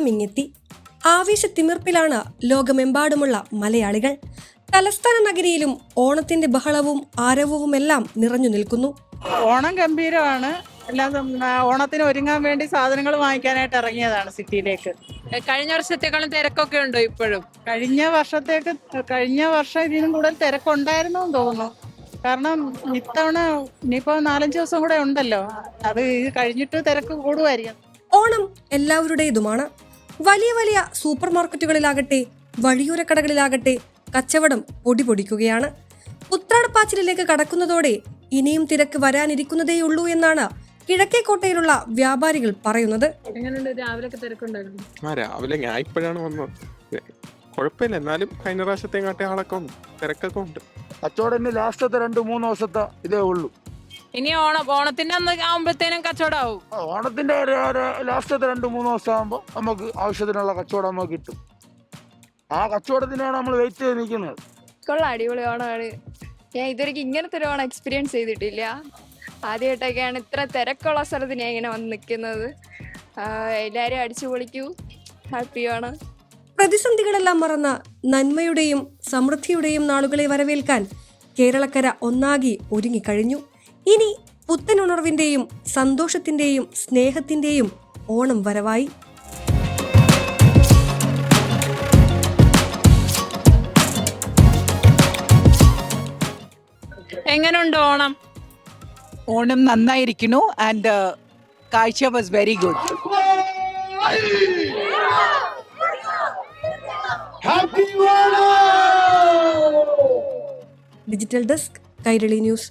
ഓണമിങ്ങെത്തി. ആവേശത്തിമിർപ്പിലാണ് ലോകമെമ്പാടുമുള്ള മലയാളികൾ. തലസ്ഥാന നഗരിയിലും ഓണത്തിന്റെ ബഹളവും ആരവവുമെല്ലാം നിറഞ്ഞു നിൽക്കുന്നു. ഓണം ഗംഭീരമാണ്. എല്ലാം ഓണത്തിന് ഒരുങ്ങാൻ വേണ്ടി സാധനങ്ങൾ വാങ്ങിക്കാനായിട്ട് ഇറങ്ങിയതാണ് സിറ്റിയിലേക്ക്. കഴിഞ്ഞ വർഷത്തെക്കാളും തിരക്കൊക്കെ ഉണ്ടോ ഇപ്പോഴും? കഴിഞ്ഞ വർഷം ഇതിനും കൂടുതൽ തിരക്കുണ്ടായിരുന്നു എന്ന് തോന്നുന്നു. കാരണം ഇത്തവണ ഇനിയിപ്പോൾ 4-5 ദിവസം കൂടെ ഉണ്ടല്ലോ, അത് ഇത് കഴിഞ്ഞിട്ട് തിരക്ക് കൂടുമായിരിക്കും. ഓണം എല്ലാവരുടേതുമാണ്. വലിയ വലിയ സൂപ്പർ മാർക്കറ്റുകളിലാകട്ടെ വഴിയോര കടകളിലാകട്ടെ കച്ചവടം പൊടിപൊടിക്കുകയാണ്. ഉത്രാടപ്പാച്ചിലേക്ക് കടക്കുന്നതോടെ ഇനിയും തിരക്ക് വരാനിരിക്കുന്നതേയുള്ളൂ എന്നാണ് കിഴക്കേക്കോട്ടയിലുള്ള വ്യാപാരികൾ പറയുന്നത്. രാവിലെ ഞാൻ ഇപ്പോഴാണ് വന്നത്. കുഴപ്പമില്ല, എന്നാലും കഴിഞ്ഞ പ്രാവശ്യത്തെ കാട്ടി ആളൊക്കെ ഉണ്ട്, തിരക്കൊക്കെ ഉണ്ട്. കച്ചവടം ലാസ്റ്റത്തെ 2-3 ദിവസത്തെ ഇതേ ഉള്ളൂ. ഇനി ഓണത്തിന്റെ അന്ന് ആവുമ്പോഴത്തേനും കച്ചവടം ആവും. ഓണത്തിന്റെ ലാസ്റ്റത്തെ 2-3 ദിവസം ആകുമ്പോൾ നമുക്ക് ആവശ്യത്തിനുള്ള കച്ചവടം നമുക്ക് കിട്ടും. ആ കച്ചവടത്തിനാണ് നമ്മൾ വെയിറ്റ് ചെയ്ത് നിൽക്കുന്നത്. കൊള്ളാം, അടിപൊളി ഓണമാണ്. ഞാൻ ഇതുവരെയ്ക്ക് ഇങ്ങനത്തെ ഒരു ഓണം എക്സ്പീരിയൻസ് ചെയ്തിട്ടില്ല. ആദ്യമായിട്ടൊക്കെയാണ് ഇത്ര തിരക്കുള്ള സ്ഥലത്ത് ഞാൻ ഇങ്ങനെ വന്ന് നിൽക്കുന്നത്. എല്ലാവരും അടിച്ചു പൊളിക്കൂ, ഹാപ്പിയാണ്. പ്രതിസന്ധികളെല്ലാം മറന്ന നന്മയുടെയും സമൃദ്ധിയുടെയും നാളുകളെ വരവേൽക്കാൻ കേരളക്കര ഒന്നാകെ ഒരുങ്ങിക്കഴിഞ്ഞു. ഇനി പുത്തനുണർവിന്റെയും സന്തോഷത്തിന്റെയും സ്നേഹത്തിന്റെയും ഓണം വരവായി. എങ്ങനെയുണ്ട് ഓണം? ഓണം നന്നായിരിക്കുന്നു. ആൻഡ് കാഴ്ച was very good. Digital desk, Kairali news.